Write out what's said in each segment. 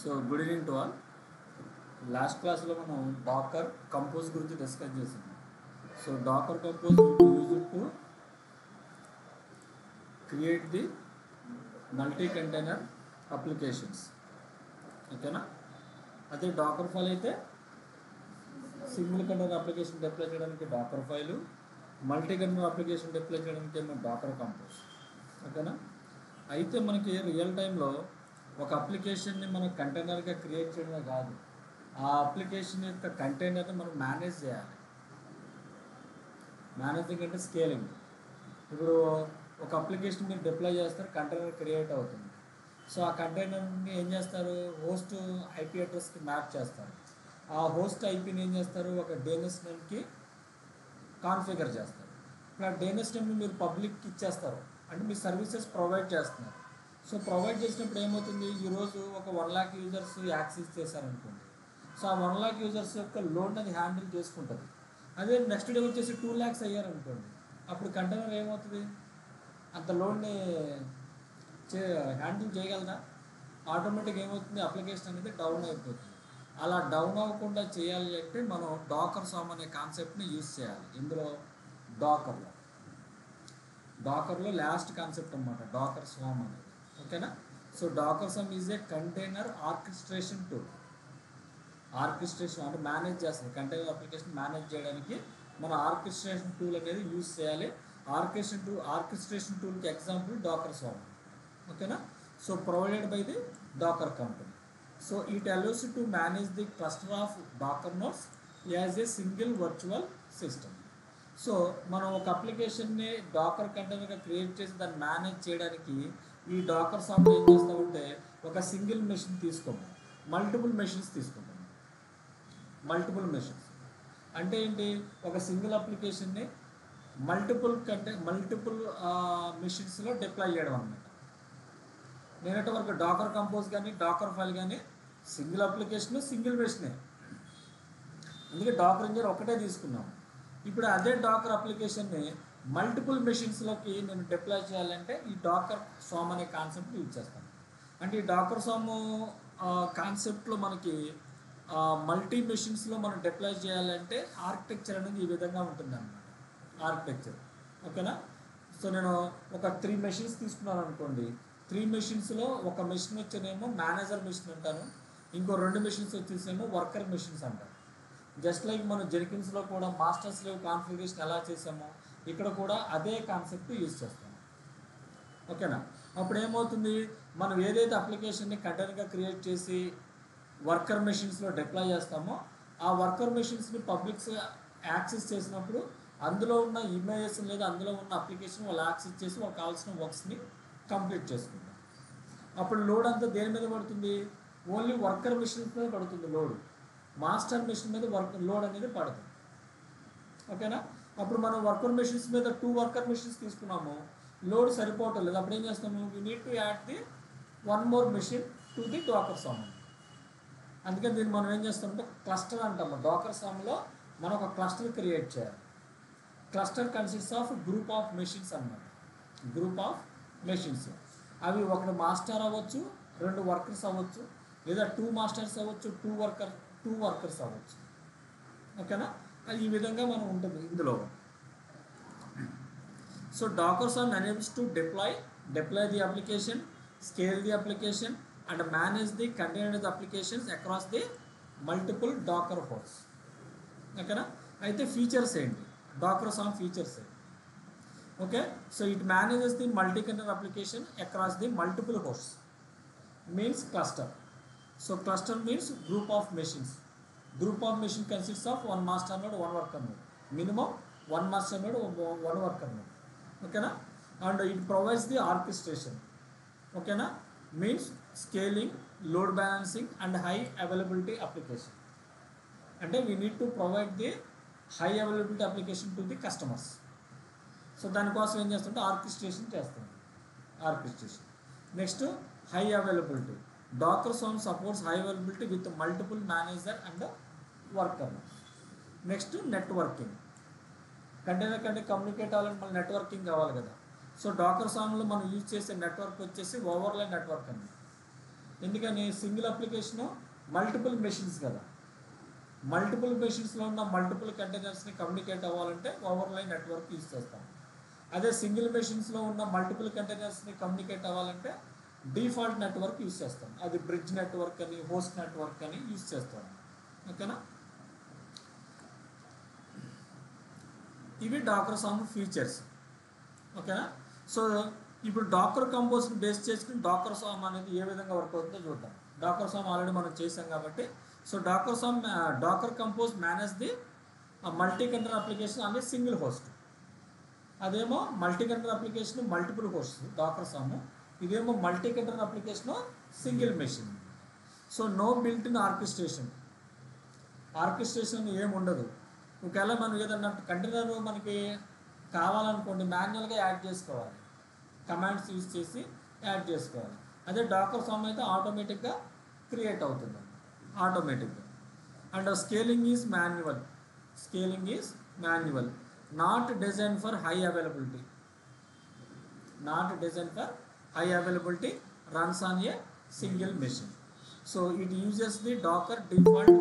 So good evening to all. Last క్లాస్లో మనం Docker compose గురించి డిస్కస్ చేసాం. So Docker compose use to create the multi container applications. ఓకేనా? అదే Docker file అయితే సింగిల్ కంటైనర్ అప్లికేషన్ డిప్లాయ్ చేయడానికి Docker file, multi container application deploy చేయడానికి ఏమో డాకర్ కంపోజ్. ఓకేనా? అయితే మనకి రియల్ టైంలో ఒక అప్లికేషన్ని మనం కంటైనర్గా క్రియేట్ చేయడమే కాదు, ఆ అప్లికేషన్ యొక్క కంటైనర్ని మనం మేనేజ్ చేయాలి. మేనేజింగ్ అంటే స్కేలింగ్. ఇప్పుడు ఒక అప్లికేషన్ మీరు డిప్లాయ్ చేస్తారు, కంటైనర్ క్రియేట్ అవుతుంది. సో ఆ కంటైనర్ని ఏం చేస్తారు, హోస్ట్ ఐపీ అడ్రస్కి మ్యాప్ చేస్తారు. ఆ హోస్ట్ ఐపీని ఏం చేస్తారు, ఒక DNS నేమ్కి కాన్ఫిగర్ చేస్తారు. ఇప్పుడు ఆ DNS నేమ్ని మీరు పబ్లిక్కి ఇచ్చేస్తారు, అంటే మీ సర్వీసెస్ ప్రొవైడ్ చేస్తున్నారు. సో ప్రొవైడ్ చేసినప్పుడు ఏమవుతుంది, ఈరోజు ఒక 1 lakh యూజర్స్ యాక్సెస్ చేశారనుకోండి. సో ఆ 1 lakh యూజర్స్ యొక్క లోడ్ అది హ్యాండిల్ చేసుకుంటుంది. అదే నెక్స్ట్ డే వచ్చేసి 2 lakhs అయ్యారనుకోండి, అప్పుడు కంటైనర్ ఏమవుతుంది, అంత లోడ్ని హ్యాండిల్ చేయగలదా? ఆటోమేటిక్ ఏమవుతుంది, అప్లికేషన్ అనేది డౌన్ అయిపోతుంది. అలా డౌన్ అవ్వకుండా చేయాలి అంటే మనం డాకర్ సామ్ అనే కాన్సెప్ట్ని యూజ్ చేయాలి. ఇందులో డాకర్లో లాస్ట్ కాన్సెప్ట్ అన్నమాట డాకర్ స్వామ్ అనేది. ఓకేనా? So Docker swarm is a container orchestration tool. Orchestration అంటే మేనేజ్ చేస్తుంది, కంటైనర్ అప్లికేషన్ మేనేజ్ చేయడానికి మన ఆర్కెస్ట్రేషన్ టూల్ అనేది యూజ్ చేయాలి. ఆర్కెస్ట్రేషన్ టూల్కి ఎగ్జాంపుల్ డాకర్ స్వామ్. ఓకేనా? So provided by the Docker company. So it allows to manage the cluster of Docker nodes as a single virtual system. So మనం ఒక అప్లికేషన్ని Dakar కంటైనర్గా create చేసి దాన్ని manage చేయడానికి ఈ డాకర్ సాఫ్ట్వేర్ ఏం చేస్తామంటే, ఒక సింగిల్ మెషిన్ తీసుకోము, మల్టిపుల్ మెషిన్స్ తీసుకుంటాము. మల్టిపుల్ మెషిన్స్ అంటే ఏంటి, ఒక సింగిల్ అప్లికేషన్ని మల్టిపుల్ మెషిన్స్లో డిప్లాయ్ చేయడం అన్నమాట. నేనంటే వరకు డాకర్ కంపోజ్ కానీ డాకర్ ఫైల్ కానీ సింగిల్ అప్లికేషన్ సింగిల్ మెషినే, అందుకే డాకర్ ఇంజనీర్ ఒకటే తీసుకున్నాము. ఇప్పుడు అదే డాకర్ అప్లికేషన్ని మల్టిపుల్ మెషిన్స్లోకి నేను డిప్లాయ్ చేయాలంటే ఈ డాకర్ సామ్ అనే కాన్సెప్ట్ యూజ్ చేస్తాను. అంటే ఈ డాకర్ సామ్ కాన్సెప్ట్లో మనకి మల్టీ మెషిన్స్లో మనం డిప్లాయ్ చేయాలంటే ఆర్కిటెక్చర్ అనేది ఈ విధంగా ఉంటుంది అన్నమాట. ఆర్కిటెక్చర్ ఓకేనా? సో నేను ఒక 3 మెషిన్స్ తీసుకున్నాను అనుకోండి. 3 మెషిన్స్లో ఒక మెషిన్ వచ్చేనేమో మేనేజర్ మెషిన్ అంటాను, ఇంకో 2 మెషిన్స్ వచ్చేసేమో వర్కర్ మెషిన్స్ అంటారు. జస్ట్ లైక్ మనం జెన్కిన్స్లో కూడా మాస్టర్ స్లేవ్ కాన్ఫిగరేషన్ ఎలా చేసామో ఇక్కడ కూడా అదే కాన్సెప్ట్ యూజ్ చేస్తాం. ఓకేనా? అప్పుడు ఏమవుతుంది, మనం ఏదైతే అప్లికేషన్ని కంటైనర్గా క్రియేట్ చేసి వర్కర్ మెషిన్స్లో డిప్లాయ్ చేస్తామో ఆ వర్కర్ మెషిన్స్ని పబ్లిక్స్ యాక్సెస్ చేసినప్పుడు అందులో ఉన్న ఇమేజెస్ లేదా అందులో ఉన్న అప్లికేషన్ వాళ్ళు యాక్సెస్ చేసి వాళ్ళకి కావాల్సిన వర్క్స్ని కంప్లీట్ చేసుకుంటాం. అప్పుడు లోడ్ అంతా దేని మీద పడుతుంది, ఓన్లీ వర్కర్ మెషిన్స్ మీద పడుతుంది లోడ్, మాస్టర్ మెషిన్ మీద లోడ్ అనేది పడుతుంది. ఓకేనా? అప్పుడు మనం వర్కర్ మెషిన్స్ మీద 2 వర్కర్ మెషిన్స్ తీసుకున్నాము, లోడ్ సరిపోవటం లేదు. అప్పుడు ఏం చేస్తాము, we need to add the 1 more machine to the Docker swarm. అందుకని దీన్ని మనం ఏం చేస్తామంటే క్లస్టర్ అంటాము. డాకర్ సామ్లో మనం ఒక క్లస్టర్ క్రియేట్ చేయాలి. Cluster consists of group of machines అన్నమాట. గ్రూప్ ఆఫ్ మెషిన్స్ అవి ఒకటి మాస్టర్ అవ్వచ్చు, 2 వర్కర్స్ అవ్వచ్చు, లేదా 2 మాస్టర్స్ అవ్వచ్చు, 2 వర్కర్స్ అవ్వచ్చు. ఓకేనా? ఈ విధంగా మనం ఉంటుంది ఇందులో. So Docker swarm enables to deploy the application, scale the application and manage the containerised applications across the multiple Docker hosts. ఓకేనా? అయితే ఫీచర్స్ ఏంటి, డాకర్ సామ్ ఫీచర్స్ ఏంటి? Okay, so it manages the multi container application across the multiple hosts, means cluster. So cluster means group of machines. Group of machine consists of 1 master node, 1 worker node. Minimum 1 master node, 1 worker node. Okay na? And it provides the orchestration. Okay na? Means scaling, load balancing and high availability application. And we need to provide the high availability application to the customers. So దానికోసం ఏం చేస్తుంటే orchestration చేస్తాం. Orchestration next high availability. Docker Swarm supports high availability with multiple manager and worker. Next, networking. Container కంటే communicate అవ్వాలంటే మన networking కావాలి కదా. So Dakar సామ్లో మనం యూజ్ చేసే నెట్వర్క్ వచ్చేసి ఓవర్లే నెట్వర్క్ అండి. ఎందుకని సింగిల్ అప్లికేషను మల్టిపుల్ మెషిన్స్ కదా, మల్టిపుల్ మెషిన్స్లో ఉన్న మల్టిపుల్ కంటైనర్స్ని కమ్యూనికేట్ అవ్వాలంటే ఓవర్లైన్ నెట్వర్క్ యూజ్ చేస్తాం. అదే సింగిల్ మెషిన్స్లో ఉన్న మల్టిపుల్ కంటైనర్స్ని కమ్యూనికేట్ అవ్వాలంటే డిఫాల్ట్ నెట్వర్క్ యూజ్ చేస్తాం. అది బ్రిడ్జ్ నెట్వర్క్ అని, హోస్ట్ నెట్వర్క్ అని యూజ్ చేస్తాం. ఓకేనా, ఇవి డాకర్ సామ్ ఫీచర్స్. ఓకేనా, సో ఇప్పుడు డాకర్ కంపోజ్ని బేస్ చేసుకుని డాకర్ సామ్ అనేది ఏ విధంగా వర్క్ అవుతుందో చూద్దాం. డాకర్ సామ్ ఆల్రెడీ మనం చేసాం కాబట్టి, so Docker compose manage the multi container application అనే సింగిల్ హోస్ట్. అదేమో multi container application multiple host Docker swarm, ఇదేమో multi container application single machine. So no built in orchestration ఏమి ఉండదు. ఒకవేళ మనం ఏదన్నా కంటైనర్ మనకి కావాలనుకోండి మాన్యువల్గా యాడ్ చేసుకోవాలి, కమాండ్స్ యూజ్ చేసి యాడ్ చేసుకోవాలి. అదే డాకర్ సామ్ అయితే ఆటోమేటిక్గా క్రియేట్ అవుతుంది ఆటోమేటిక్గా. And scaling is manual, not design for high availability, runs on a single machine. So it uses the Docker default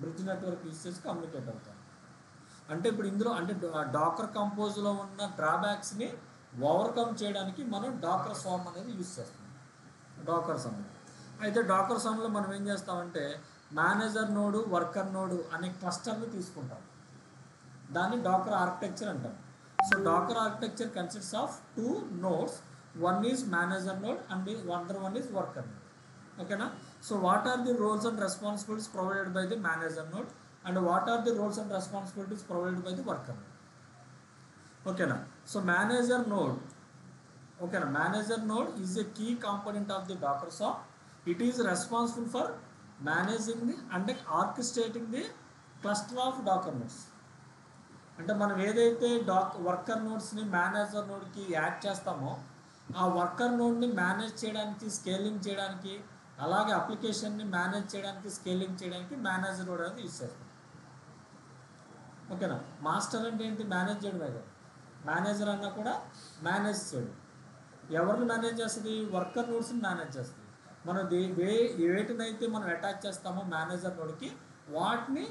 bridge network use చేసి కమ్యూనికేట్ అవుతాం. అంటే ఇప్పుడు ఇందులో అంటే డాకర్ కంపోజ్లో ఉన్న డ్రాబ్యాక్స్ని ఓవర్కమ్ చేయడానికి మనం డాకర్ సామ్ అనేది యూజ్ చేస్తాం. డాకర్ సామ్ అయితే డాకర్ సామ్లో మనం ఏం చేస్తామంటే మేనేజర్ నోడు, వర్కర్ నోడు అనే క్లస్టర్ని తీసుకుంటాం. దాన్ని డాకర్ ఆర్కిటెక్చర్ అంటాం. So Dakar architecture consists of 2 nodes, one is manager node and the other one is worker node. ఓకేనా, so what are the roles and responsibilities provided by the manager node and what are the roles and responsibilities provided by the worker node. ఓకేనా, so manager node is a key component of the Docker swarm. It is responsible for managing the and orchestrating the cluster of Docker nodes. అంటే మనం ఏదైతే worker నోడ్స్ని manager నోడ్కి add చేస్తామో ఆ worker నోడ్ని manage చేయడానికి, స్కేలింగ్ చేయడానికి, అలాగే అప్లికేషన్ని మేనేజ్ చేయడానికి, స్కేలింగ్ చేయడానికి మేనేజర్ నోడ్ అనేది యూజ్ చేస్తాం. ఓకేనా, మాస్టర్ అంటే ఏంటి? మేనేజ్ చేయడమే కదా. మేనేజర్ అన్నా కూడా మేనేజ్ చేయడం. ఎవరిని మేనేజ్ చేస్తుంది? వర్కర్ నోడ్స్ని మేనేజ్ చేస్తుంది. మనం వేటినైతే మనం అటాచ్ చేస్తామో మేనేజర్ నోడ్కి వాటిని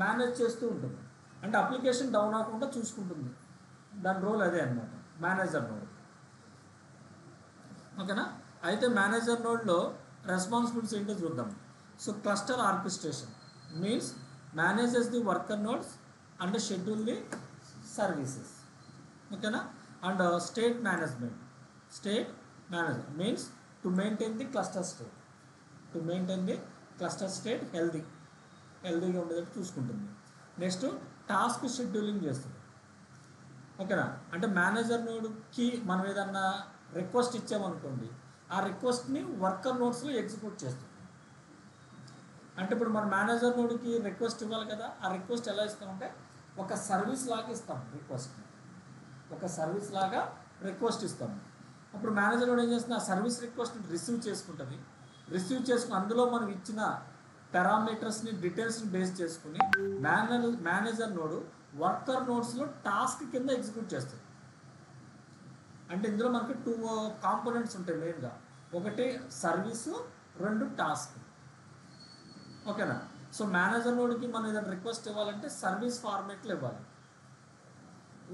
మేనేజ్ చేస్తూ ఉంటుంది. అంటే అప్లికేషన్ డౌన్ అవ్వకుండా చూసుకుంటుంది. దాని రోల్ అదే అన్నమాట మేనేజర్ నోడ్. ఓకేనా, అయితే మేనేజర్ నోడ్లో రెస్పాన్సిబిలిటీస్ ఏంటో చూద్దాం. So cluster orchestration means manages the worker nodes and schedule the services. ఓకేనా, and state management means to maintain the cluster state హెల్దీగా ఉండేటట్టు చూసుకుంటుంది. నెక్స్ట్ టాస్క్ షెడ్యూలింగ్ చేస్తుంది. ఓకేనా, అంటే మేనేజర్ నోడ్కి మనం ఏదన్నా రిక్వెస్ట్ ఇచ్చామనుకోండి, ఆ రిక్వెస్ట్ని వర్కర్ నోడ్స్లో ఎగ్జిక్యూట్ చేస్తుంది. అంటే ఇప్పుడు మన మేనేజర్ నోడ్కి రిక్వెస్ట్ ఇవ్వాలి కదా, ఆ రిక్వెస్ట్ ఎలా ఇస్తామంటే ఒక సర్వీస్ లాగా ఇస్తాం. రిక్వెస్ట్ ఇస్తాము. అప్పుడు మేనేజర్ నోడ్ ఏం చేస్తుంది? ఆ సర్వీస్ రిక్వెస్ట్ని రిసీవ్ చేసుకుని అందులో మనం ఇచ్చిన పారామీటర్స్ని, డీటెయిల్స్ని బేస్ చేసుకుని మేనేజర్ నోడు వర్కర్ నోడ్స్లో టాస్క్ కింద ఎగ్జిక్యూట్ చేస్తుంది. అంటే ఇందులో మనకి 2 కాంపోనెంట్స్ ఉంటాయి మెయిన్గా. ఒకటి సర్వీసు, 2 టాస్క్. ఓకేనా, సో మేనేజర్ నోడ్కి మనం ఏదైనా రిక్వెస్ట్ ఇవ్వాలంటే సర్వీస్ ఫార్మేట్లో ఇవ్వాలి.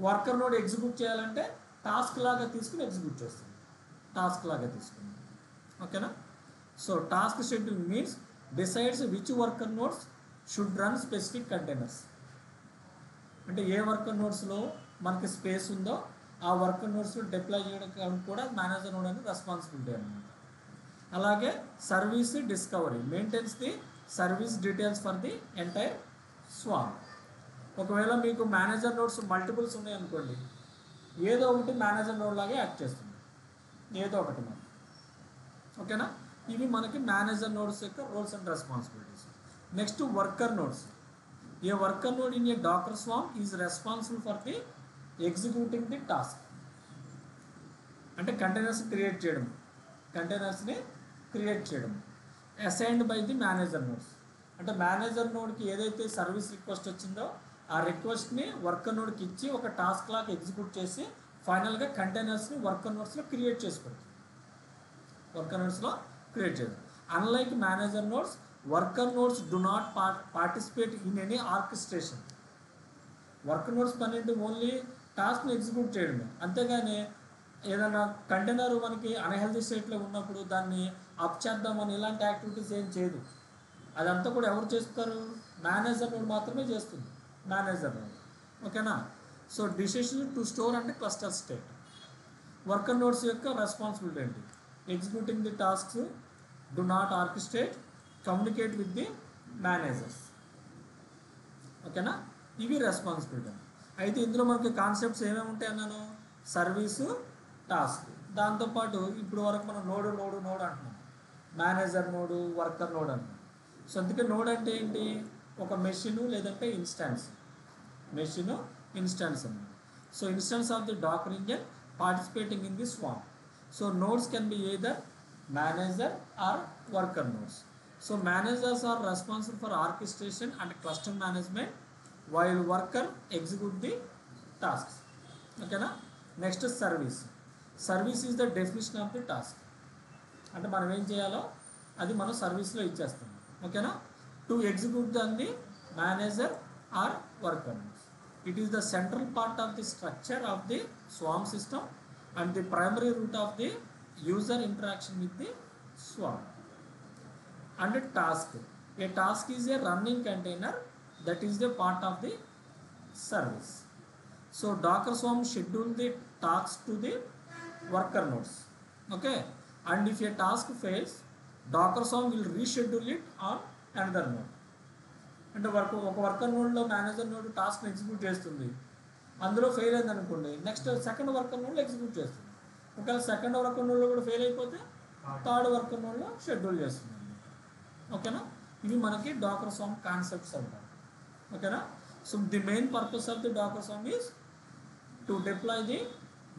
వర్కర్ నోడ్ ఎగ్జిక్యూట్ చేయాలంటే టాస్క్ లాగా తీసుకుని ఎగ్జిక్యూట్ చేస్తుంది. ఓకేనా, so task schedule means decides which worker nodes should run specific containers. అంటే ఏ వర్కర్ నోడ్స్లో మనకి స్పేస్ ఉందో ఆ వర్కర్ నోడ్స్లో డిప్లాయ్ చేయడం కూడా మేనేజర్ నోడ్ అనేది రెస్పాన్సిబిలిటీ అనమాట. అలాగే service discovery maintains the service details for the entire swarm. ఒకవేళ మీకు మేనేజర్ నోడ్స్ మల్టిపుల్స్ ఉన్నాయనుకోండి, ఏదో ఒకటి మేనేజర్ నోడ్ లాగే యాక్ట్ చేస్తుంది, ఏదో ఒకటి మనం. ఓకేనా, ఇవి మనకి మేనేజర్ నోడ్స్ యొక్క roles and responsibilities. Next worker nodes. A worker node in a Docker swarm is responsible for the executing the task. అంటే కంటైనర్స్ని క్రియేట్ చేయడం assigned by the manager nodes. అంటే మేనేజర్ నోడ్కి ఏదైతే సర్వీస్ రిక్వెస్ట్ వచ్చిందో ఆ రిక్వెస్ట్ని worker నోడ్కి ఇచ్చి ఒక టాస్క్ లాగా ఎగ్జిక్యూట్ చేసి ఫైనల్గా కంటైనర్స్ని వర్కర్ నోడ్స్లో క్రియేట్ చేసి పెడుతుంది. క్రియేట్ చేద్దాం. Unlike manager nodes, worker nodes do not participate in any orchestration. Worker nodes పని ఏంటి? ఓన్లీ టాస్క్ని ఎగ్జిక్యూట్ చేయడమే, అంతేగాని ఏదైనా కంటైనర్ మనకి అన్హెల్దీ స్టేట్లో ఉన్నప్పుడు దాన్ని అప్ చేద్దామని ఇలాంటి యాక్టివిటీస్ ఏం చేయదు. అదంతా కూడా ఎవరు చేస్తారు? మేనేజర్ నోడ్ మాత్రమే చేస్తుంది, మేనేజర్ నోడ్. ఓకేనా? సో డిసిషన్ టు స్టోర్ అంటే క్లస్టర్ స్టేట్. వర్కర్ నోడ్స్ యొక్క రెస్పాన్సిబిలిటీ ఏంటి? Executing the tasks, do not orchestrate, communicate with the managers. ఓకేనా? ఇవి రెస్పాన్సిబిలిటీ. అయితే ఇందులో మనకి కాన్సెప్ట్స్ ఏమేమి ఉంటాయి అన్నాను? Service, task. దాంతోపాటు ఇప్పుడు వరకు మనం నోడు అంటున్నాం, మేనేజర్ నోడు, వర్కర్ నోడ్ అంటున్నాం. సో అందుకే నోడ్ అంటే ఏంటి? ఒక మెషిను లేదంటే ఇన్స్టాన్స్, మెషిను ఇన్స్టాన్స్ అన్నమాట. So instance of the Docker engine participating in the swarm. So nodes can be either manager or worker nodes. So managers are responsible for orchestration and cluster management while worker execute the tasks. ఓకేనా? Next service. Service is the definition of the task. అంటే మనం ఏం చేయాలో అది మనం సర్వీస్లో ఇచ్చేస్తాం. ఓకేనా? To execute the manager or worker. It is the central part of the structure of the swarm system and the primary root of the user interaction with the swarm. And task. A task is a running container that is the part of the service. So Docker Swarm schedule the tasks to the worker nodes. Okay, and if a task fails, Docker Swarm will reschedule it on another node. అంటే ఒక worker నోడ్లో manager node టాస్క్ని execute చేస్తుంది, అందులో fail అయింది అనుకోండి, next second worker నోడ్లో execute చేస్తుంది. ఒకవేళ సెకండ్ వర్కర్ నోడ్లో కూడా ఫెయిల్ అయిపోతే థర్డ్ వర్కర్ నోడ్లో షెడ్యూల్ చేస్తుంది. ఓకేనా? ఇవి మనకి డాకర్ స్వామ్ కాన్సెప్ట్స్ అంటారు. ఓకేనా? So the main purpose of the Docker swarm is to deploy the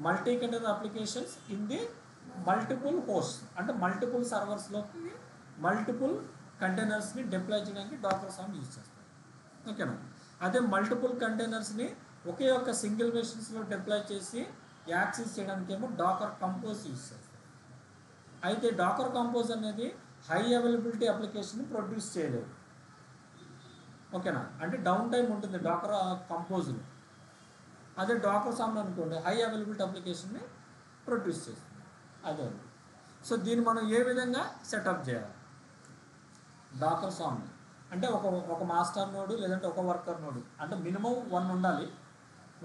multi container applications in the multiple host. అంటే మల్టిపుల్ సర్వర్స్లోకి మల్టిపుల్ కంటైనర్స్ని డిప్లాయ్ చేయడానికి డాకర్ స్వామ్ యూజ్ చేస్తారు. ఓకేనా? అదే మల్టిపుల్ కంటైనర్స్ని ఒకే ఒక్క సింగిల్ మెషిన్స్లో డిప్లాయ్ చేసి యాక్సెస్ చేయడానికి ఏమో డాకర్ కంపోజ్ యూజ్ చేస్తారు. అయితే డాకర్ కంపోజ్ అనేది హై అవైలబిలిటీ అప్లికేషన్ని ప్రొడ్యూస్ చేయలేదు. ఓకేనా? అంటే డౌన్ టైం ఉంటుంది డాకర్ కంపోజ్లో. అదే డాకర్ స్వామ్ అనుకోండి హై అవైలబిలిటీ అప్లికేషన్ని ప్రొడ్యూస్ చేస్తుంది. అదే. సో దీన్ని మనం ఏ విధంగా సెటప్ చేయాలి? డాకర్ స్వామ్ అంటే ఒక మాస్టర్ నోడు లేదంటే ఒక వర్కర్ నోడు, అంటే మినిమం 1 ఉండాలి.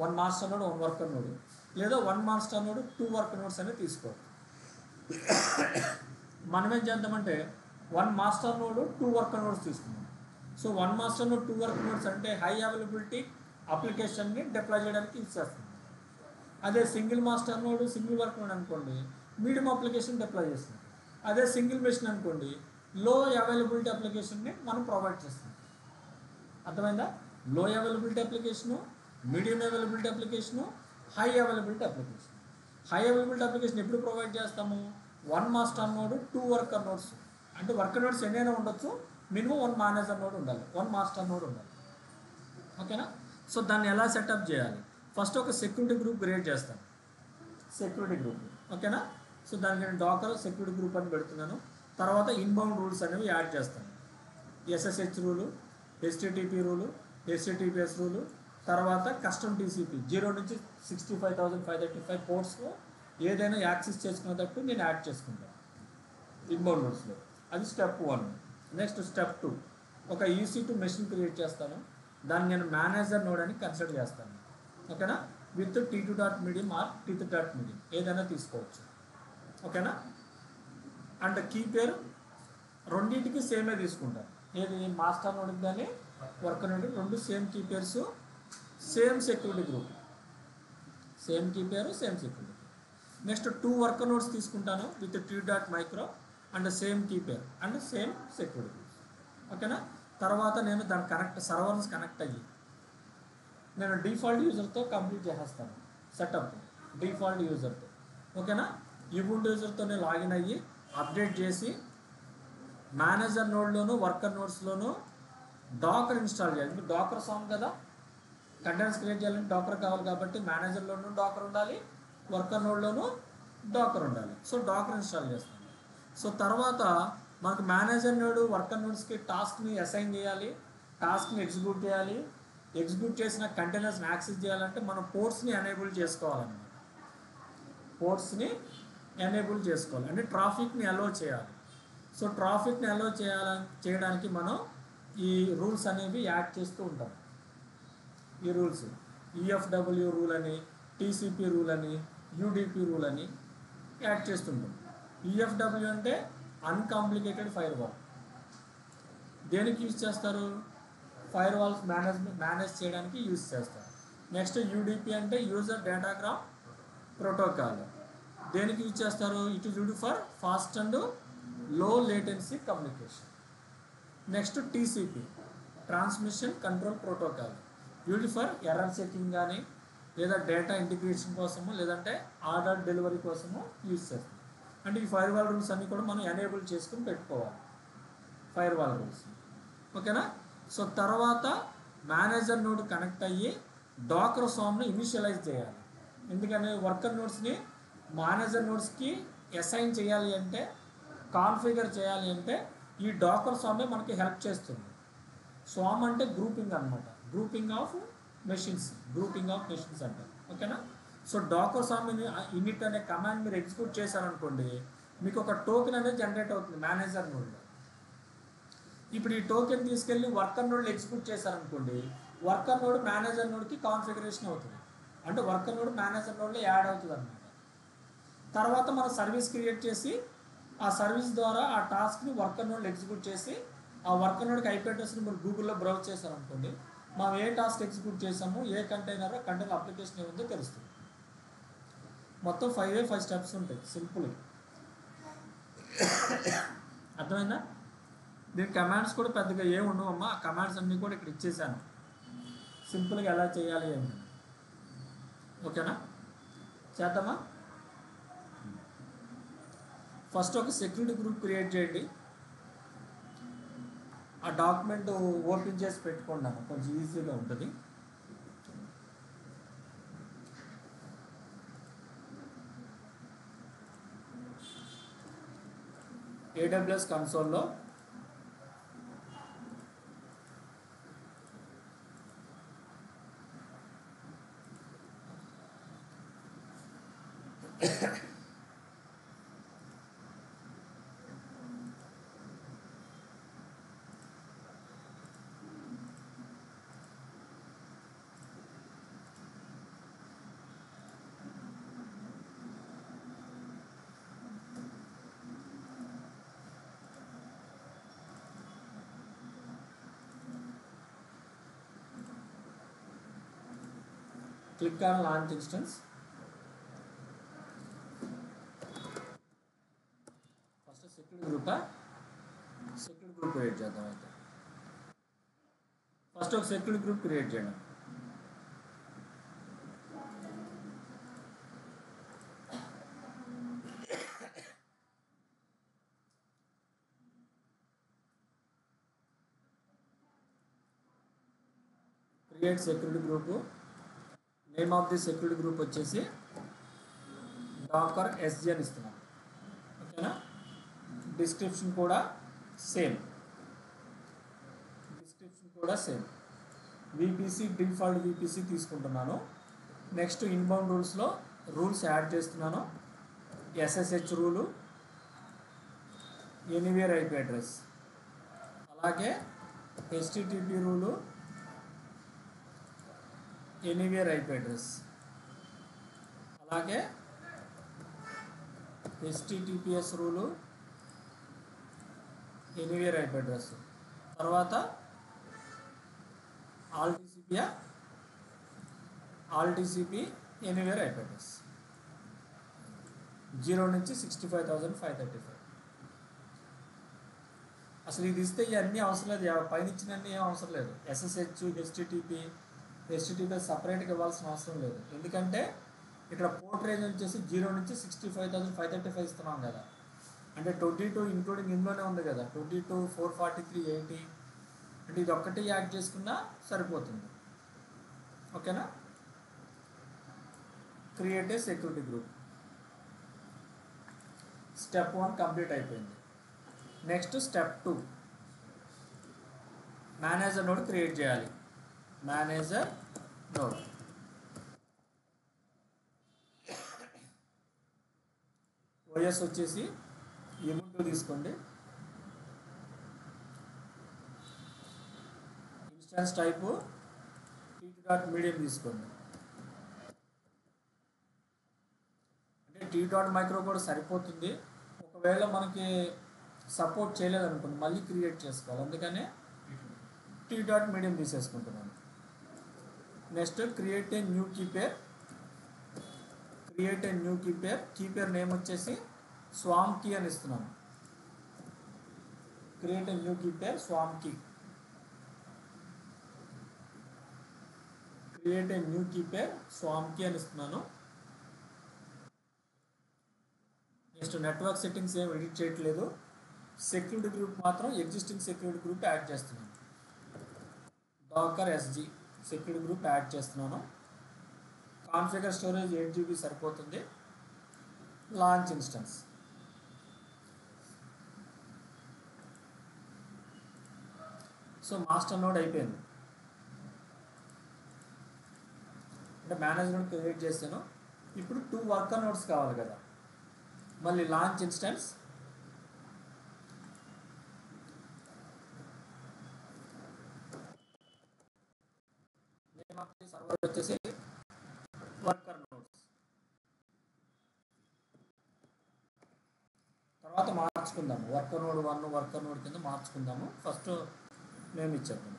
1 మాస్టర్ నోడు 1 వర్కర్ నోడు, లేదా 1 మాస్టర్ నోడు 2 వర్కర్ నోడ్స్ అనేది తీసుకోవాలి. మనం ఏం చేద్దామంటే 1 మాస్టర్ నోడు 2 వర్కర్ నోడ్స్ తీసుకుందాం. So 1 master node 2 worker nodes అంటే హై అవైలబిలిటీ అప్లికేషన్ని డిప్లాయ్ చేయడానికి యూజ్ చేస్తుంది. అదే single master node single worker node అనుకోండి మీడియం అప్లికేషన్ డిప్లాయ్ చేస్తుంది. అదే సింగిల్ మెషిన్ అనుకోండి లో అవైలబిలిటీ అప్లికేషన్ని మనం ప్రొవైడ్ చేస్తాం. అర్థమైందా? లో availability application, medium availability application, high availability application. High availability application ఎప్పుడు ప్రొవైడ్ చేస్తాము? 1 మాస్టర్ నోడ్ 2 వర్కర్ నోడ్స్. అంటే వర్కర్ నోడ్స్ ఎన్నైనా ఉండొచ్చు, మినిమం 1 మేనేజర్ నోడ్ ఉండాలి, 1 మాస్టర్ నోడ్ ఉండాలి. ఓకేనా? సో దాన్ని ఎలా సెటప్ చేయాలి? ఫస్ట్ ఒక సెక్యూరిటీ గ్రూప్ క్రియేట్ చేస్తాను, సెక్యూరిటీ గ్రూప్. ఓకేనా? సో దానికి నేను డాకర్ సెక్యూరిటీ గ్రూప్ అని పెడుతున్నాను. తర్వాత ఇన్బౌండ్ రూల్స్ అనేవి యాడ్ చేస్తాను. SSH rule, HTTP rule, HTTPS rule, తర్వాత కస్టమ్ TCP 0 నుంచి 65,535 పోర్ట్స్లో ఏదైనా యాక్సెస్ చేసుకునేటట్టు నేను యాడ్ చేసుకుంటాను ఇన్బౌండ్ రూల్స్లో. అది స్టెప్ 1. నెక్స్ట్ స్టెప్ 2, ఒక EC2 మెషిన్ క్రియేట్ చేస్తాను. దాన్ని నేను మేనేజర్ నోడ్ అని కన్సిడర్ చేస్తాను. ఓకేనా? విత్ T2.medium ఆర్ T3.medium ఏదైనా తీసుకోవచ్చు. ఓకేనా? అండ్ కీ పేరు రెండింటికి సేమే తీసుకుంటాను. ఏది మాస్టర్ నోడ్కి కానీ వర్కర్ నోడ్కి రెండు same key pairs, same security group, same key pair same security. Next 2 worker nodes తీసుకుంటాను with T.micro and same key pair and same security group. ఓకేనా? తర్వాత నేను దాని సర్వర్స్ కనెక్ట్ అయ్యి నేను డిఫాల్ట్ యూజర్తో కంప్లీట్ చేసేస్తాను సెటప్, డిఫాల్ట్ యూజర్తో. ఓకేనా? యూబుంటు యూజర్తోనే లాగిన్ అయ్యి అప్డేట్ చేసి మేనేజర్ నోడ్లోను వర్కర్ నోడ్స్లోను డాకర్ ఇన్స్టాల్ చేయాలి. డాకర్ స్వామ్ కదా, కంటైనర్స్ క్రియేట్ చేయాలంటే డాకర్ కావాలి కాబట్టి మేనేజర్లోనూ డాకర్ ఉండాలి, వర్కర్ నోడ్లోనూ డాకర్ ఉండాలి. సో డాకర్ ఇన్స్టాల్ చేస్తాను. సో తర్వాత మనకు మేనేజర్ నోడ్ వర్కర్ నోడ్స్కి టాస్క్ని అసైన్ చేయాలి, టాస్క్ని ఎగ్జిక్యూట్ చేయాలి. ఎగ్జిక్యూట్ చేసిన కంటైనర్స్ని యాక్సెస్ చేయాలంటే మనం పోర్ట్స్ని ఎనేబుల్ చేసుకోవాలన్నమాట. పోర్ట్స్ని ఎనేబుల్ చేసుకోవాలి అంటే ట్రాఫిక్ని అలో చేయాలి. సో ట్రాఫిక్ని అలో చేయడానికి మనం ఈ రూల్స్ అనేవి యాడ్ చేస్తూ ఉంటాం. ఈ రూల్స్ ఈఎఫ్డబ్ల్యూ రూల్ అని, టీసీపీ రూల్ అని, యూడిపి రూల్ అని యాడ్ చేస్తుంటాం. ఈఎఫ్డబ్ల్యూ అంటే అన్కాంప్లికేటెడ్ ఫైర్ వాల్. దేనికి యూజ్ చేస్తారు? ఫైర్ వాల్స్ మేనేజ్ చేయడానికి యూజ్ చేస్తారు. నెక్స్ట్ యూడిపి అంటే యూజర్ డేటాగ్రామ్ ప్రోటోకాల్. దేనికి యూజ్ చేస్తారు? It is used for fast and లో latency communication. Next TCP transmission control protocol, used for error checking కానీ లేదా డేటా ఇంటిగ్రేషన్ కోసము లేదంటే ఆర్డర్ డెలివరీ కోసము యూజ్ చేస్తాం. అంటే ఈ ఫైర్ వాల్ రూల్స్ అన్నీ కూడా మనం ఎనేబుల్ చేసుకుని పెట్టుకోవాలి, ఫైర్ వాల్ రూల్స్. ఓకేనా? సో తర్వాత మేనేజర్ నోడ్ కనెక్ట్ అయ్యి డాకర్ స్వామ్ని ఇనిషియలైజ్ చేయాలి. ఎందుకంటే వర్కర్ నోడ్స్ని మేనేజర్ నోడ్స్కి అసైన్ చేయాలి అంటే, కాన్ఫిగర్ చేయాలి అంటే ఈ డాకర్ స్వామే మనకి హెల్ప్ చేస్తుంది. స్వామ్ అంటే గ్రూపింగ్ అనమాట, గ్రూపింగ్ ఆఫ్ మెషిన్స్ అంటారు. ఓకేనా? సో డాకర్ స్వామ్ ఇనిట్ అనే కమాండ్ మీరు ఎగ్జిక్యూట్ చేశారనుకోండి, మీకు ఒక టోకెన్ అనేది జనరేట్ అవుతుంది మేనేజర్ నోడ్లో. ఇప్పుడు ఈ టోకెన్ తీసుకెళ్ళి వర్కర్ నోడ్లో ఎగ్జిక్యూట్ చేశారనుకోండి, వర్కర్ నోడ్ మేనేజర్ నోడ్కి కాన్ఫిగరేషన్ అవుతుంది. అంటే వర్కర్ నోడ్ మేనేజర్ నోడ్లో యాడ్ అవుతుంది అనమాట. తర్వాత మనం సర్వీస్ క్రియేట్ చేసి ఆ సర్వీస్ ద్వారా ఆ టాస్క్ని వర్కర్ నోడ్లో ఎగ్జిక్యూట్ చేసి ఆ వర్కర్ నోడ్కి ఐపీ అడ్రస్ని మీరు గూగుల్లో బ్రౌజ్ చేశారనుకోండి, మనం ఏ టాస్క్ ఎగ్జిక్యూట్ చేసాము, ఏ కంటైనర్ అప్లికేషన్ ఏముందో తెలుస్తుంది. మొత్తం 5 స్టెప్స్ ఉంటాయి సింపుల్గా. అర్థమైందా? దీని కమాండ్స్ కూడా పెద్దగా ఏమి ఉండవమ్మా. ఆ కమాండ్స్ అన్నీ కూడా ఇక్కడ ఇచ్చేసాను, సింపుల్గా ఎలా చేయాలి అని. ఓకేనా? చేద్దామా? ఫస్ట్ ఒక సెక్యూరిటీ గ్రూప్ క్రియేట్ చేయండి. ఆ డాక్యుమెంట్ ఓపెన్ చేసి పెట్టుకోండి, కొంచెం ఈజీగా ఉంటుంది. AWS కన్సోల్లో click on launch instance. First security group create చేద్దాం. అయితే ఫస్ట్ ఒక సెక్యూరిటీ గ్రూప్ క్రియేట్ చేయడం. Create security group. Name of the security group వచ్చేసి డాకర్ SG అని ఇస్తున్నాం. ఓకేనా? డిస్క్రిప్షన్ కూడా సేమ్. VPC డిఫాల్ట్ VPC తీసుకుంటున్నాను. నెక్స్ట్ ఇన్బౌండ్ రూల్స్లో రూల్స్ యాడ్ చేస్తున్నాను. SSH rule, anywhere IP address, అలాగే HTTP rule, anywhere IP address, అలాగే HTTPS rule, anywhere IP address, తర్వాత all TCP anywhere IP address 0 నుంచి 65,535. అసలు ఇది ఇస్తే ఇవన్నీ అవసరం లేదు, పైన ఇచ్చినన్నీ ఏం అవసరం లేదు. SSH HTTPS సపరేట్గా ఇవ్వాల్సిన అవసరం లేదు. ఎందుకంటే ఇక్కడ పోర్ట్ రేంజ్ వచ్చేసి 0 నుంచి 65,535 ఇస్తున్నాం కదా. అంటే 22 ఇంక్లూడింగ్ ఇందులోనే ఉంది కదా, 22, 443, 80. అంటే ఇది ఒక్కటి యాడ్ చేసుకున్నా సరిపోతుంది. ఓకేనా? Create a security group. Step 1 complete అయిపోయింది. Next step 2 manager node create చేయాలి. మేనేజర్ నోడ్ ఓఎస్ వచ్చేసి ubuntu తీసుకోండి. ఇన్స్టాన్స్ టైపు t2.medium తీసుకోండి. అంటే t.micro కూడా సరిపోతుంది. ఒకవేళ మనకి సపోర్ట్ చేయలేదనుకోండి మళ్ళీ క్రియేట్ చేసుకోవాలి, అందుకనే t.medium తీసేసుకుంటున్నాను. Next create a new key pair. Key pair name వచ్చేసి స్వామ్ కీ అని ఇస్తున్నాను. Create a new key pair swarm key. అని ఇస్తున్నాను. నెక్స్ట్ నెట్వర్క్ సెట్టింగ్స్ ఏం ఎడిట్ చేయట్లేదు. సెక్యూరిటీ గ్రూప్ మాత్రం ఎగ్జిస్టింగ్ సెక్యూరిటీ గ్రూప్ యాడ్ చేస్తున్నాను. Docker SG security group add చేస్తున్నాను. కాన్ఫిగర్ స్టోరేజ్ 8 GB సరిపోతుంది. Launch instance. So master node అయిపోయింది. అంటే మేనేజర్ నోడ్ క్రియేట్ చేశాను. ఇప్పుడు 2 వర్కర్ నోడ్స్ కావాలి కదా. మళ్ళీ లాంచ్ ఇన్స్టెన్స్, సర్వర్ వచ్చేసి వర్కర్ నోడ్స్. తర్వాత మార్చుకుందాము. వర్కర్ నోడ్ 1 వర్కర్ నోడ్ కింద మార్చుకుందాము. ఫస్ట్ నేమ్ ఇచ్చేద్దాము.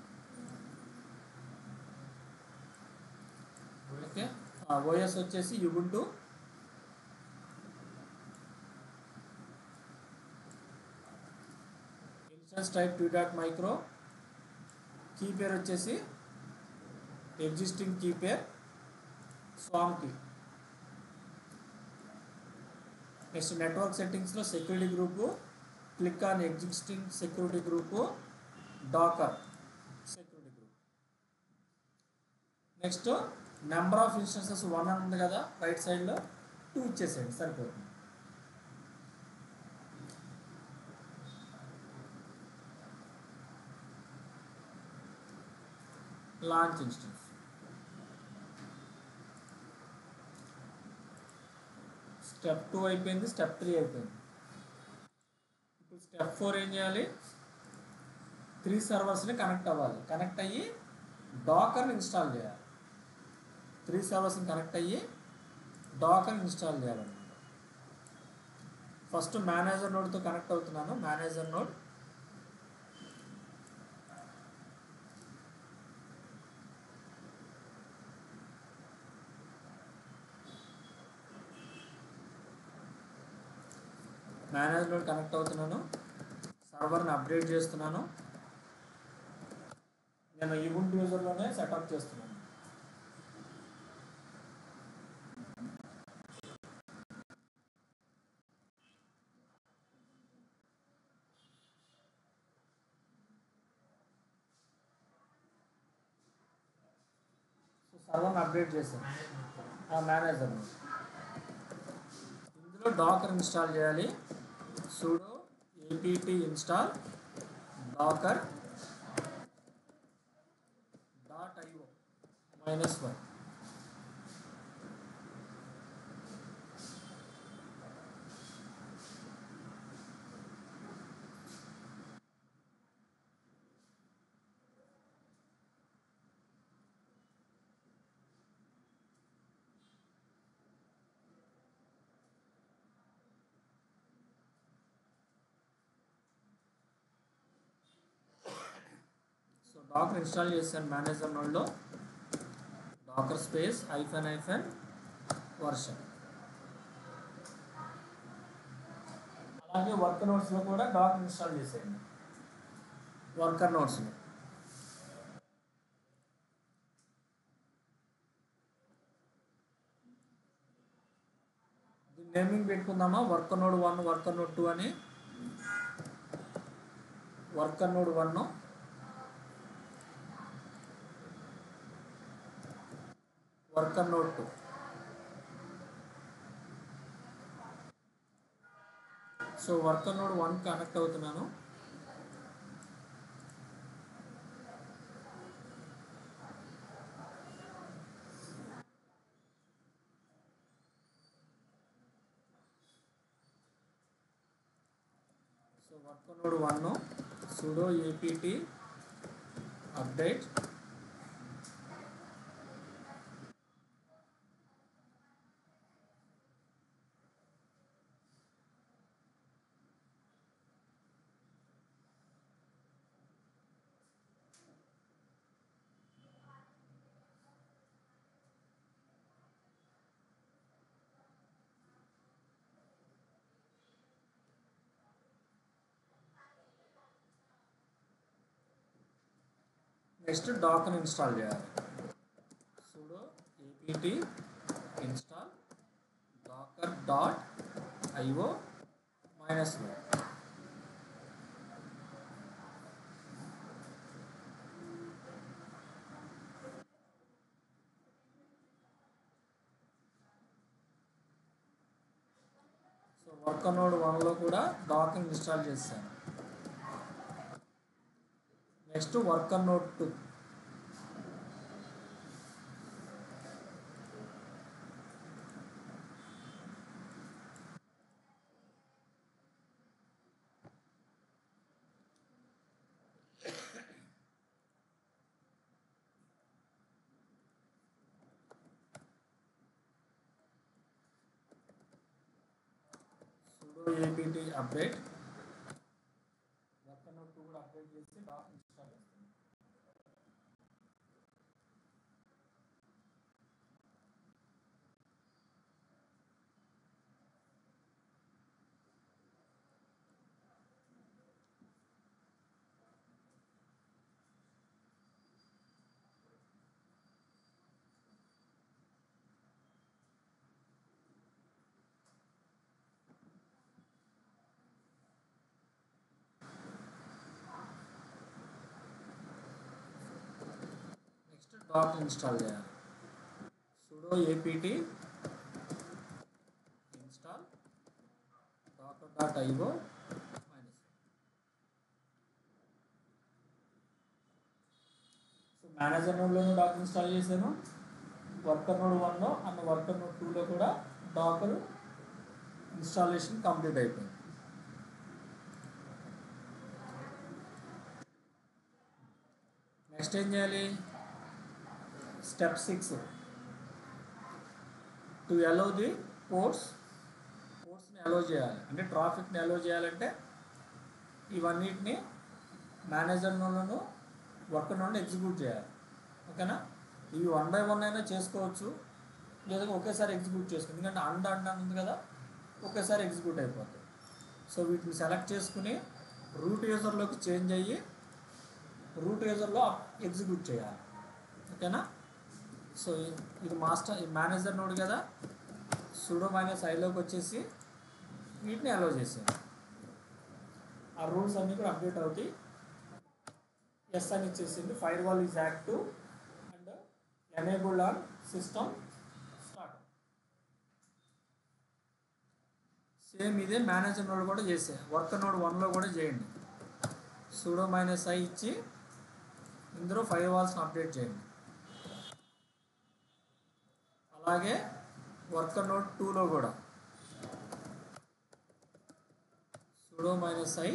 ఓకే. ఓఎస్ వచ్చేసి ubuntu. Instance type t.micro. Key pair వచ్చేసి existing key pair swarm key. Next network సెట్టింగ్స్లో security group, click on existing security group, Docker security group. Next number of instances 1 అని ఉంది కదా right సైడ్లో, 2 ఇచ్చేసేయండి సరిపోతుంది. Launch instance. స్టెప్ 2 అయిపోయింది. Step 3 అయిపోయింది. ఇప్పుడు స్టెప్ 4 ఏం చేయాలి? 3 సర్వర్స్ని కనెక్ట్ అవ్వాలి. కనెక్ట్ అయ్యి డాకర్ని ఇన్స్టాల్ చేయాలి. 3 సర్వర్స్ని కనెక్ట్ అయ్యి డాకర్ని ఇన్స్టాల్ చేయాలన్నమాట. ఫస్ట్ మేనేజర్ నోడ్తో కనెక్ట్ అవుతున్నాను. మేనేజర్ నోడ్ కనెక్ట్ అవుతున్నాను. సర్వర్ని అప్డేట్ చేస్తున్నాను. నేను ubuntu యూజర్లోనే సెటప్ చేస్తున్నాను. సర్వర్ని అప్డేట్ చేశాను. మేనేజర్ ఇందులో డాకర్ ఇన్స్టాల్ చేయాలి. sudo apt install docker .io -1. Docker install చేశాను మేనేజర్ నోడ్లో. Docker space --version. అలాగే వర్కర్ నోట్స్లో కూడా డాకర్ ఇన్స్టాల్ చేసేయండి. వర్కర్ నోట్స్ని నేమింగ్ పెట్టుకుందామా? వర్కర్ నోడ్ 1 వర్కర్ నోడ్ 2 అని. Worker node 1 worker node 2. So worker node 1 connect అవుతున్నాను. So worker node 1 sudo apt update next Docker install చేయాలి. sudo apt install docker.io -1. So worker node 1లో కూడా Docker install చేశాను. Next worker node 2. sudo apt update worker node 2 కూడా update చేసి Docker install చేస్తాను. Next Docker install చేయాలి. sudo apt install docker.io -1. So manager నోడ్లోనూ Docker install చేశాను. Worker node 1లో అండ్ వర్కర్ నోడ్ 2లో కూడా డాకర్ ఇన్స్టాలేషన్ కంప్లీట్ అయిపోయింది. నెక్స్ట్ ఏం చేయాలి? స్టెప్ 6 టు అలౌ ది పోర్ట్స్ని అలౌ చేయాలి. అంటే ట్రాఫిక్ని అలౌ చేయాలంటే ఇవన్నిటిని మేనేజర్ నోడ్లను వర్కర్ నోడ్ని ఎగ్జిక్యూట్ చేయాలి. ఓకేనా? ఇవి 1 by 1 అయినా చేసుకోవచ్చు, లేదా ఒకేసారి ఎగ్జిక్యూట్ చేసుకోవచ్చు. ఎందుకంటే అండ్ ఉంది కదా, ఒకేసారి ఎగ్జిక్యూట్ అయిపోతుంది. సో వీటిని సెలెక్ట్ చేసుకుని రూట్ యూజర్లోకి చేంజ్ అయ్యి రూట్ యూజర్లో ఎగ్జిక్యూట్ చేయాలి. ఓకేనా? సో ఇది మేనేజర్ నోడ్ కదా, sudo -iలోకి వచ్చేసి వీటిని అలౌ చేసాను. ఆ రూల్స్ అన్నీ కూడా అప్డేట్ అవుతాయి. ఎస్ అని ఇచ్చేసింది. Fire wall is active and enabled on system start. Same ఇదే మేనేజర్ నోడ్ కూడా చేసే. వర్కర్ నోడ్ 1లో కూడా చేయండి. sudo -i ఇచ్చి ఇందులో ఫైర్ వాల్స్ని అప్డేట్ చేయండి. అలాగే వర్కర్ నోడ్ 2లో కూడా sudo -i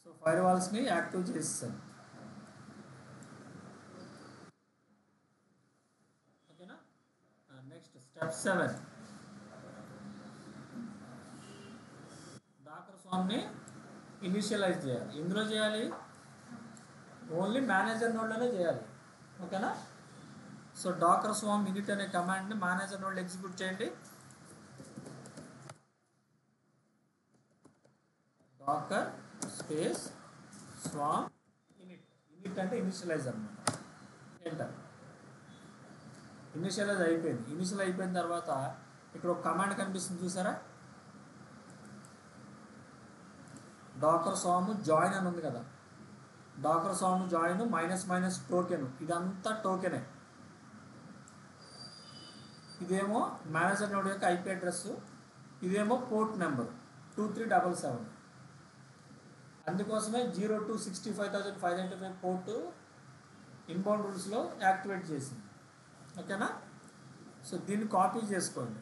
సో ఫైర్ వాల్స్ని యాక్టివ్ చేస్తాను. ఓకేనా? నెక్స్ట్ స్టెప్ 7 డాకర్ స్వామ్ని ఇనిషియలైజ్ చేయాలి. ఎందులో చేయాలి? ఓన్లీ మేనేజర్ నోడ్లోనే చేయాలి. ఓకేనా? సో డాకర్ స్వామ్ ఇనిట్ అనే కమాండ్ని మేనేజర్ నోడ్లో ఎగ్జిక్యూట్ చేయండి. డాకర్ స్పేస్ స్వామ్ ఇనిట్ అంటే ఇనిషియలైజ్ అన్నమాట. ఎంటర్. ఇనిషియలైజ్ అయిపోయింది. ఇనిషియల్ అయిపోయిన తర్వాత ఇక్కడ ఒక కమాండ్ కనిపిస్తుంది చూసారా? డాకర్ స్వామ్ జాయిన్ అని ఉంది కదా, డాకర్ స్వామ్ జాయిన్ ---- టోకెన్, ఇదంతా టోకెనే. ఇదేమో మేనేజర్ నోడ్ యొక్క ఐపీ అడ్రస్, ఇదేమో పోర్ట్ నెంబర్ 2377. అందుకోసమే 0265,595 పోర్టు ఇన్బౌండ్ రూల్స్లో యాక్టివేట్ చేసింది. ఓకేనా? సో దీన్ని కాపీ చేసుకోండి.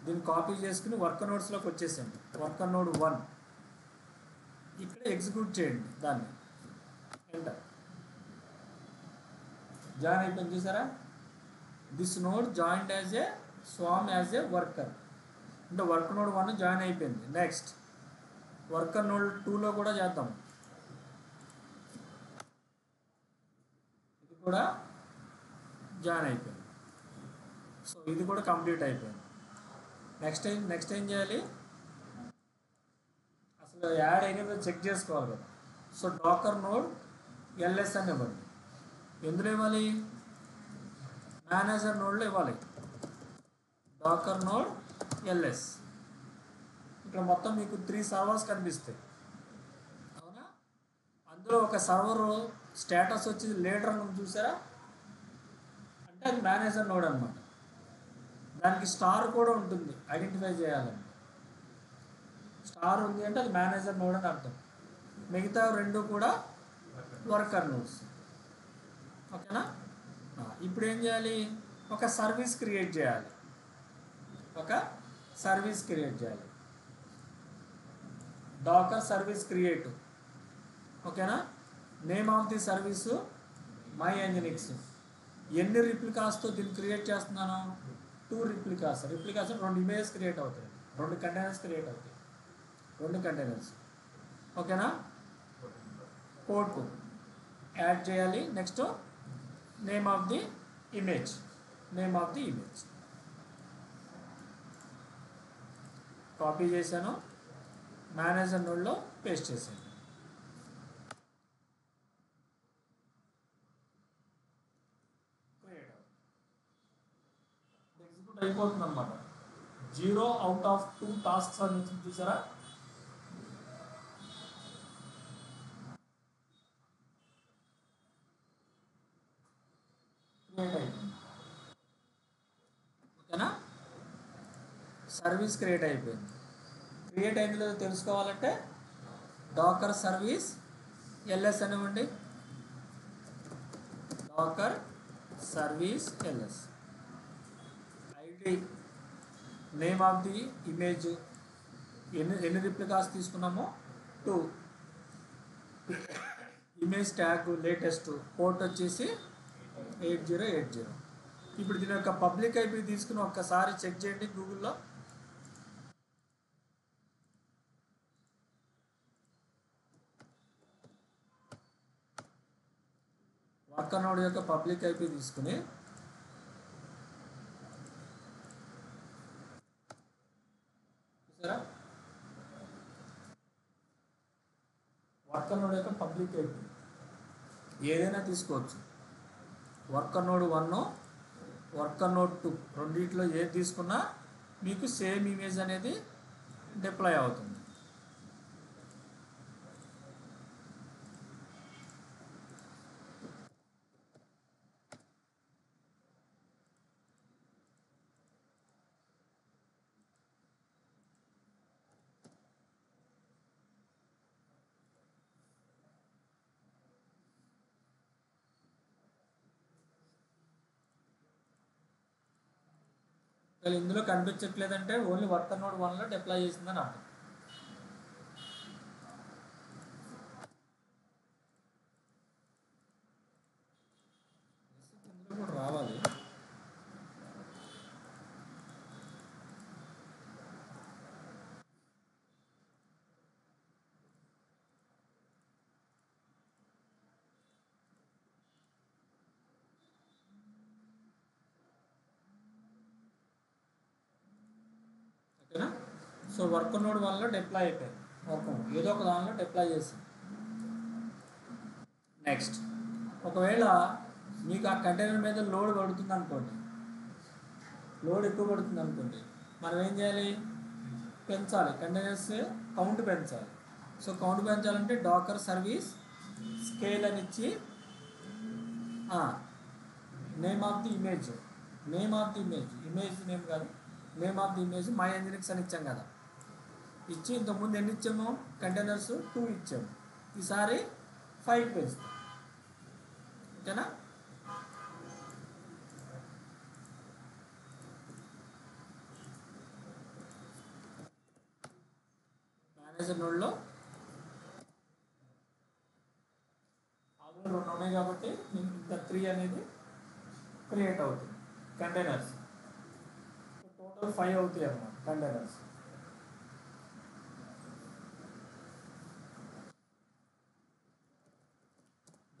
దీన్ని కాపీ చేసుకుని వర్కర్ నోడ్స్లోకి వచ్చేసేయండి. వర్కర్ నోడ్ 1 ఇక్కడ ఎగ్జిక్యూట్ చేయండి. దాన్ని ఎంటర్. జాయిన్ అయిపోయింది చూసారా? This node joined as a swarm as a worker. అంటే వర్కర్ నోడ్ 1 జాయిన్ అయిపోయింది. నెక్స్ట్ వర్కర్ నోడ్ 2లో కూడా చేద్దాం. ఇది కూడా జాయిన్ అయిపోయింది. సో ఇది కూడా కంప్లీట్ అయిపోయింది. నెక్స్ట్ ఏం చేయాలి? అసలు యాడ్ అయినదో చెక్ చేసుకోవాలి కదా. సో డాకర్ నోడ్ ఎల్ఎస్ అని ఇవ్వండి. ఎందులో ఇవ్వాలి? మేనేజర్ నోడ్లో ఇవ్వాలి. Docker node LS. ఇక్కడ మొత్తం మీకు 3 సర్వర్స్ కనిపిస్తాయి, అవునా? అందులో ఒక సర్వర్ స్టేటస్ వచ్చి లేటర్ అని చూసారా? అంటే అది మేనేజర్ నోడ్ అనమాట. దానికి స్టార్ కూడా ఉంటుంది, ఐడెంటిఫై చేయాలంటే. స్టార్ ఉంది అంటే అది మేనేజర్ నోడ్ అని అర్థం. మిగతా 2 కూడా వర్కర్ నోడ్స్. ఓకేనా? ఇప్పుడు ఏం చేయాలి? ఒక సర్వీస్ క్రియేట్ చేయాలి. Docker service create. ఓకేనా? Name of the service my nginx. ఎన్ని రిప్లికాస్తో దీన్ని క్రియేట్ చేస్తున్నాను? 2 రిప్లికాస్. 2 ఇమేజెస్ క్రియేట్ అవుతాయి, 2 కంటైనర్స్ క్రియేట్ అవుతాయి. 2 కంటైనర్స్. ఓకేనా? కోడ్ యాడ్ చేయాలి. Next name of the image. Copy చేశాను, మేనేజర్ నోడ్లో పేస్ట్ చేశాను. ఎగ్జిక్యూట్ అయిపోతుంది అన్నమాట. 0 అవుట్ ఆఫ్ 2 టాస్క్స్ అని చూసారా? క్రియేట్ అయిపోయింది. ఓకేనా? సర్వీస్ క్రియేట్ అయిపోయింది. క్రియేట్ అయింది లేదో తెలుసుకోవాలంటే డాకర్ సర్వీస్ ఎల్ఎస్ అనివ్వండి. Docker service LS. ID, name of the image, ఎన్ని రిప్లికాస్ తీసుకున్నామో 2. ఇమేజ్ ట్యాగ్ లేటెస్ట్, పోర్ట్ వచ్చేసి 8080. ఇప్పుడు దీని యొక్క పబ్లిక్ ఐపీ తీసుకుని ఒక్కసారి చెక్ చేయండి గూగుల్లో. వర్కర్ నోడ్ యొక్క పబ్లిక్ ఐపీ తీసుకుని చూసారా? వర్కర్ నోడ్ యొక్క పబ్లిక్ ఐపీ ఏదైనా తీసుకోవచ్చు. వర్కర్ నోడ్ 1, వర్కర్ నోడ్ 2 రెండిట్లో ఏది తీసుకున్నా మీకు సేమ్ ఇమేజ్ అనేది డిప్లాయ్ అవుతుంది. ఇందులో కనిపించట్లేదంటే ఓన్లీ వర్కర్ నోడ్ 1లో డిప్లాయ్ చేసిందని అర్థం. ఇందులో కూడా రావాలి. ఓకేనా? సో వర్కర్ నోడ్ 1లో డిప్లాయ్ అయిపోయింది. ఏదో ఒక దానిలో డిప్లాయ్ చేసింది. నెక్స్ట్ ఒకవేళ మీకు ఆ కంటైనర్ మీద లోడ్ పడుతుంది అనుకోండి, లోడ్ ఎక్కువ పడుతుంది అనుకోండి, మనం ఏం చేయాలి? పెంచాలి, కంటైనర్స్ కౌంట్ పెంచాలి. సో కౌంట్ పెంచాలంటే డాకర్ సర్వీస్ స్కేల్ అని ఇచ్చి name of the image image name కాదు, name of the image my nginx అని ఇచ్చాం కదా. ఇచ్చి ఇంతకుముందు ఎన్ని ఇచ్చాము, కంటైనర్స్ 2 ఇచ్చాము, ఈసారి 5 పెంచుతాం. ఓకేనా. మేనేజర్ నోడ్లో ఆల్రెడీ 2 ఉన్నాయి కాబట్టి ఇంకా 3 అనేది క్రియేట్ అవుతుంది కంటైనర్స్. టోటల్ 5 అవుతాయి అన్నమాట containers.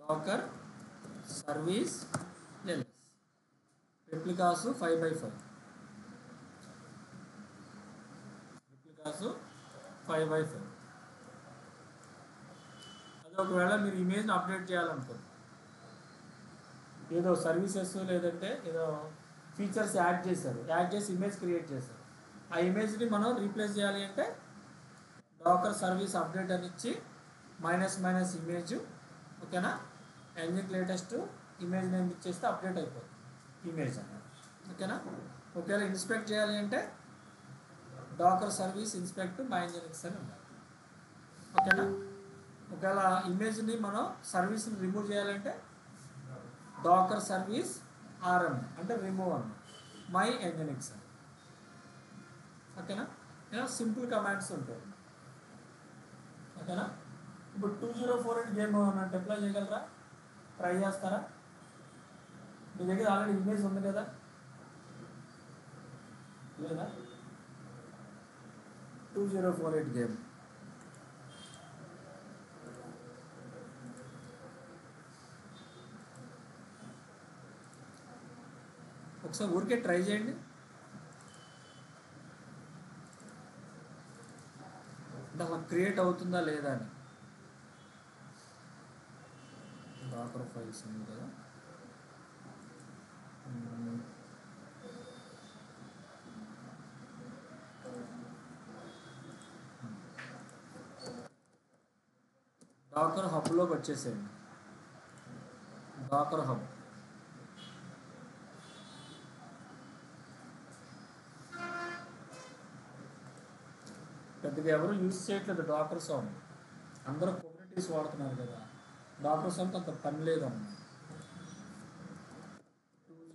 Docker service LS replicas 5x5 5x5. అది ఒకవేళ మీరు ఇమేజ్ని అప్డేట్ చేయాలనుకోండి, ఏదో సర్వీసెస్ లేదంటే ఏదో ఫీచర్స్ యాడ్ చేసి ఇమేజ్ క్రియేట్ చేశారు, ఆ ఇమేజ్ని మనం రీప్లేస్ చేయాలి అంటే డాకర్ సర్వీస్ అప్డేట్ అని ఇచ్చి మైనస్ ఇమేజ్. ఓకేనా. ఎంజిన్ లేటెస్ట్ ఇమేజ్ నేమ్ ఇచ్చేస్తే అప్డేట్ అయిపోతుంది ఇమేజ్ అన్నది. ఓకేనా. ఒకవేళ ఇన్స్పెక్ట్ చేయాలి అంటే Docker service inspect my nginx అని ఉండాలి. ఓకేనా. ఒకవేళ ఇమేజ్ని మనం సర్వీస్ని రిమూవ్ చేయాలంటే డాకర్ సర్వీస్ ఆర్ఎం అంటే రిమూవ్ అన్న మై ఎంజినిక్స్ అని. ఓకేనా. సింపుల్ కమాండ్స్ ఉంటాయి. ఓకేనా. ఇప్పుడు 2048 గేమ్ అన్నట్టు అప్లై చేయగలరా, ట్రై చేస్తారా? మీ దగ్గర ఆల్రెడీ ఇమేజ్ ఉంది కదా, లేదా? 2048 గేమ్ ఒకసారి ఊరికే ట్రై చేయండి. అంటే అలా క్రియేట్ అవుతుందా లేదా అని. డాకర్ ఫైల్స్ ఉంది కదా, డాకర్ హబ్లోకి వచ్చేసేయండి. డాకర్ హబ్ పెద్దగా ఎవరు యూజ్ చేయట్లేదు డాకర్ సౌండ్, అందరూ కమ్యూనిటీస్ వాడుతున్నారు కదా, డాకర్ సౌండ్ అంత పని లేదమ్మా.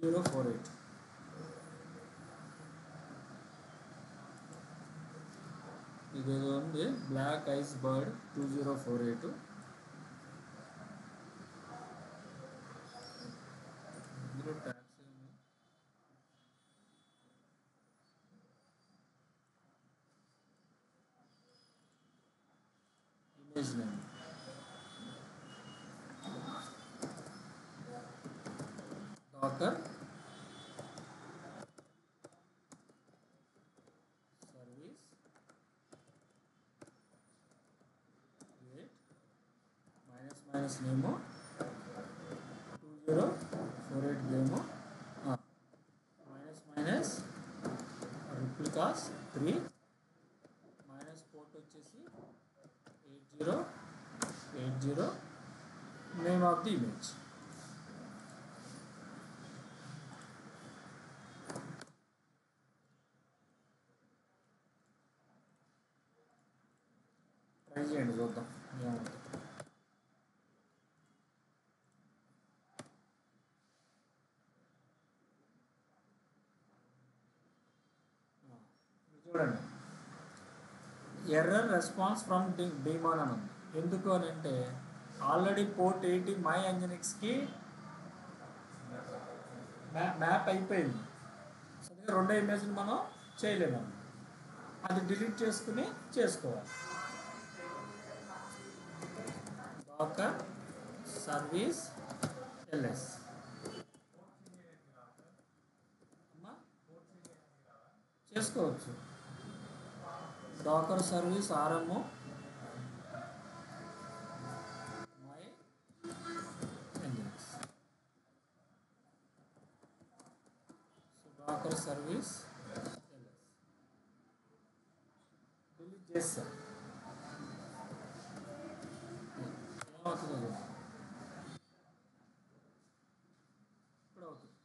2048 ఇదేదో ఉంది, బ్లాక్ ఐస్ బర్డ్ 2048. ఇందులో ట్యాక్స్ ఏమి, image name Docker service minus name 2048 game minus replicas 3 minus port వచ్చేసి 8080 name of the image. Try చేయండి, చూద్దాం ఏమవుతుంది. చూడండి, ఎర్రర్ రెస్పాన్స్ ఫ్రమ్ డీమాన్ అని ఉంది. ఎందుకు అని అంటే ఆల్రెడీ పోర్ట్ 80 మై ఎంజినిక్స్కి మ్యాప్ అయిపోయింది. సరిగ్గా రెండో ఇమేజ్ని మనం చేయలేము, అది డిలీట్ చేసుకుని చేసుకోవాలి. డాకర్ సర్వీస్ ఎల్ఎస్ అమ్మా చేసుకోవచ్చు. Docker service RM my nginx. So Docker service LS delete చేస్తాం. ఇప్పుడు అవుతుంది.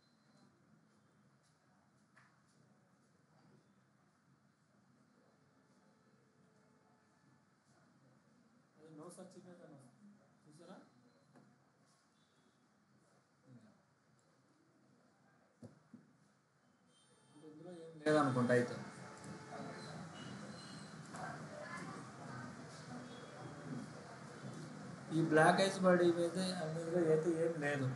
అది నో సర్చ్ ఇమేజ్ అని వస్తుంది, చూసారా? ఇందులో ఏం లేదనుకుంటా అయితే. ఈ బ్లాక్ ఐస్ బర్డ్ ఇమేజ్ అందులో అయితే ఏం లేదు.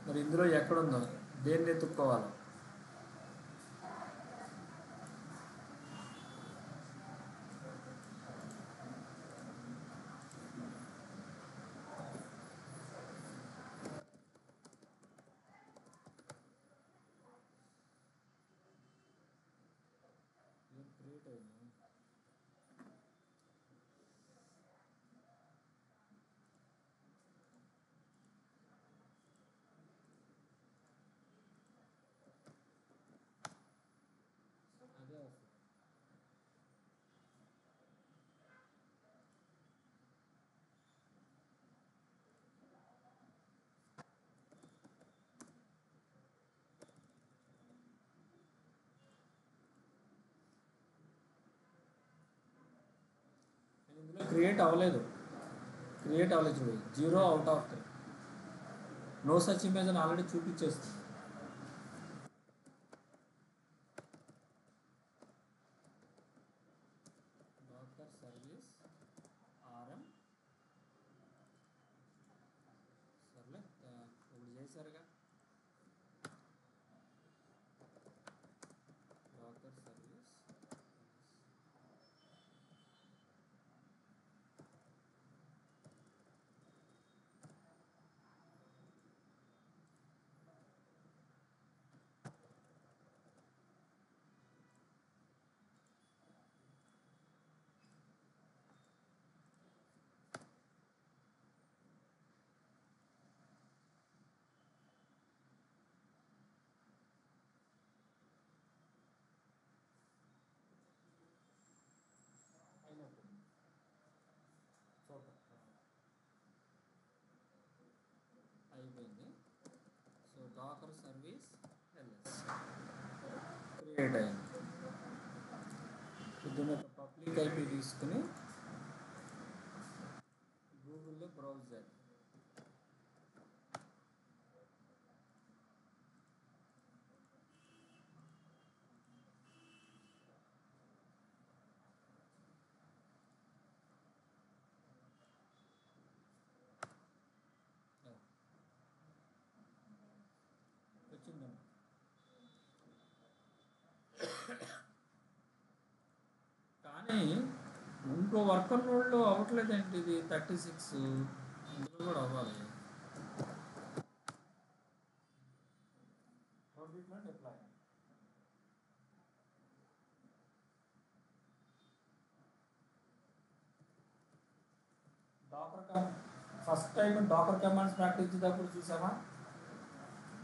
మరి ఇందులో ఎక్కడుందో, దేన్ని ఎత్తుక్కోవాలో? ఏం క్రియేట్ అయింది? అదే వస్తుంది. ఇందులో క్రియేట్ అవ్వలేదు చూడు, 0/3. నో సచ్ ఇమేజ్ అని ఆల్రెడీ చూపించేస్తుంది. డాకర్ సర్వీస్ ఆర్ఎం సర్లే, ఇప్పుడు చేశారుగా. డాకర్ సర్వీస్ అయినట్టుంది. సూపర్, అయిపోయింది. So Docker service LS create అయింది. దీని యొక్క పబ్లిక్ ఐపీ తీసుకుని గూగుల్లో బ్రౌజ్ చేద్దాం. వచ్చిందమ్మా. కానీ ఇంకో వర్కర్ నోడ్లో అవ్వట్లేదు ఏంటి? ఇది 36 ఇందులో కూడా అవ్వాలి. Deploy Docker first time Docker commands practice చేసేటప్పుడు చూసామా,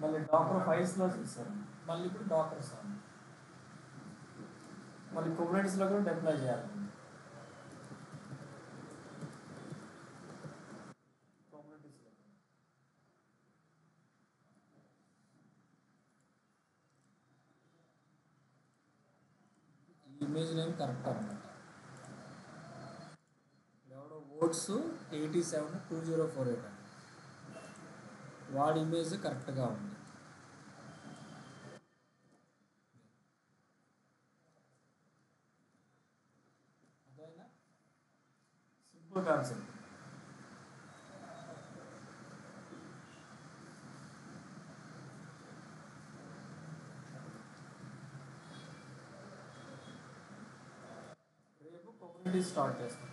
మళ్ళీ డాకర్ ఫైల్స్లో చూసాము, మళ్ళీ ఇప్పుడు డాకర్ సాంగ్, మళ్ళీ కుబర్నెటిస్లో కూడా డిప్లాయ్ చేయాలి. కుబర్నెటిస్లో ఈ ఇమేజ్ నేమ్ కరెక్ట్ అనమాట. ఎవడో ఓట్స్ 872048 అని, వాడి ఇమేజ్ కరెక్ట్గా ఉంది. అదైనా సింపుల్ కాన్సెప్ట్. రేపు కమ్యూనిటీ స్టార్ట్ చేస్తాం.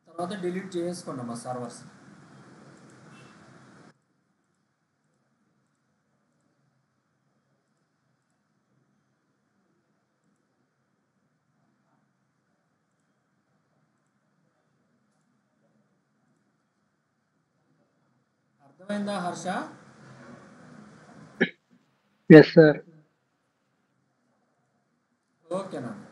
తర్వాత డిలీట్ చేసుకోండి మా సర్వర్స్. అర్థమైందా హర్ష? Yes sir. ఓకేనండి.